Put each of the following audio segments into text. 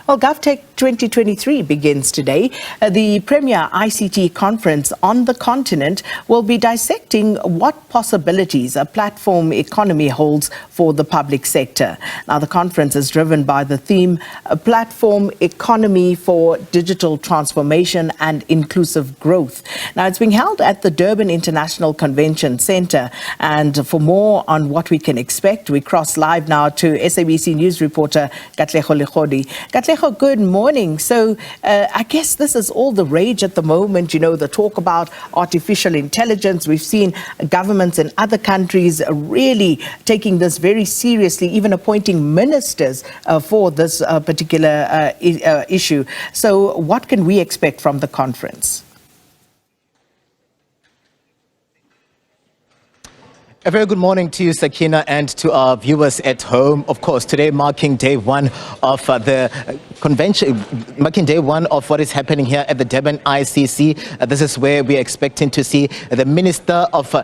Well, GovTech 2023 begins today. The premier ICT conference on the continent will be dissecting what possibilities a platform economy holds for the public sector. Now, the conference is driven by the theme, Platform Economy for Digital Transformation and Inclusive Growth. Now, it's being held at the Durban International Convention Centre. And for more on what we can expect, we cross live now to SABC News reporter Katlego Legodi. Katlego, good morning. So I guess this is all the rage at the moment, you know, the talk about artificial intelligence. We've seen governments in other countries really taking this very seriously, even appointing ministers for this particular issue. So what can we expect from the conference? A very good morning to you, Sakina, and to our viewers at home. Of course, today marking day one of the convention, marking day one of what is happening here at the Durban ICC. This is where we are expecting to see the Minister of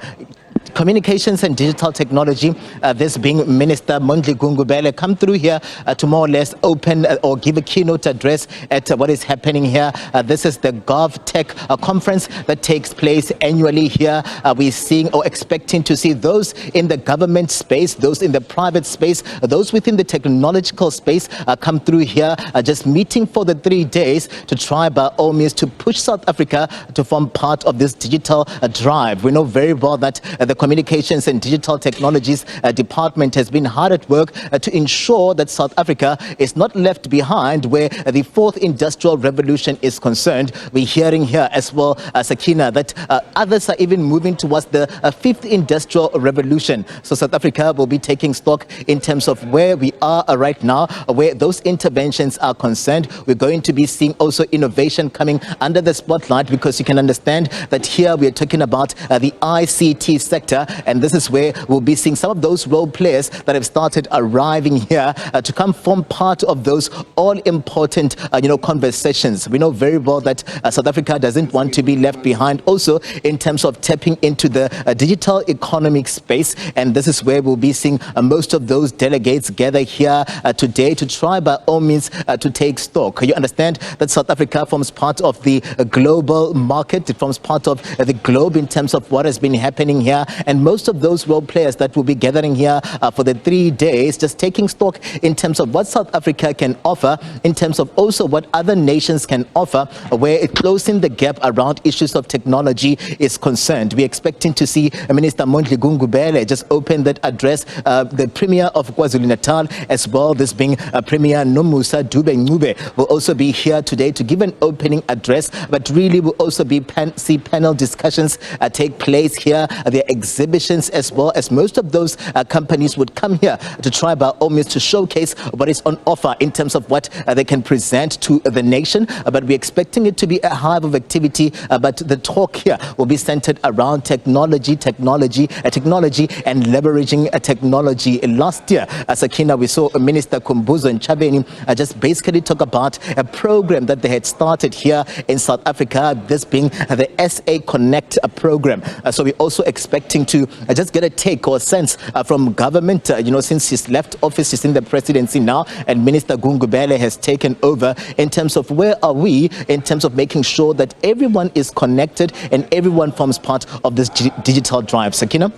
Communications and Digital Technology, this being Minister Mondli Gungubele, come through here to more or less open or give a keynote address at what is happening here. This is the GovTech conference that takes place annually here. We're seeing or expecting to see those in the government space, those in the private space, those within the technological space come through here, just meeting for the 3 days to try by all means to push South Africa to form part of this digital drive. We know very well that the Communications and Digital Technologies Department has been hard at work to ensure that South Africa is not left behind where the fourth industrial revolution is concerned. We're hearing here as well, Sakina, that others are even moving towards the fifth industrial revolution. So South Africa will be taking stock in terms of where we are right now, where those interventions are concerned. We're going to be seeing also innovation coming under the spotlight, because you can understand that here we're talking about the ICT sector. And this is where we'll be seeing some of those role players that have started arriving here to come form part of those all-important, conversations. We know very well that South Africa doesn't want to be left behind also in terms of tapping into the digital economic space. And this is where we'll be seeing most of those delegates gather here today to try by all means to take stock. You understand that South Africa forms part of the global market. It forms part of the globe in terms of what has been happening here. And most of those role players that will be gathering here for the 3 days, just taking stock in terms of what South Africa can offer, in terms of also what other nations can offer, where it closing the gap around issues of technology is concerned. We're expecting to see Minister Mondli Gungubele just open that address. The Premier of KwaZulu-Natal as well, this being Premier Nomusa Dube-Ncube, will also be here today to give an opening address, but really will also be see panel discussions take place here. There are exhibitions as well, as most of those companies would come here to try by all means to showcase what is on offer in terms of what they can present to the nation. But we're expecting it to be a hive of activity. But the talk here will be centered around technology and leveraging technology. Last year, Sakina, we saw Minister Kumbuzo Nchabeni just basically talk about a program that they had started here in South Africa, this being the SA Connect program. So we're also expecting to just get a take or a sense from government, since she's left office, she's in the presidency now, and Minister Gungubele has taken over, in terms of where are we in terms of making sure that everyone is connected and everyone forms part of this digital drive. Sakina?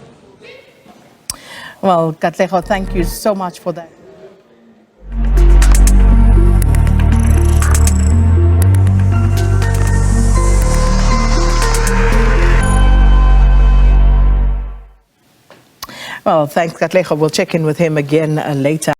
Well, Katlego, thank you so much for that. Well, thanks, Katlego. We'll check in with him again later.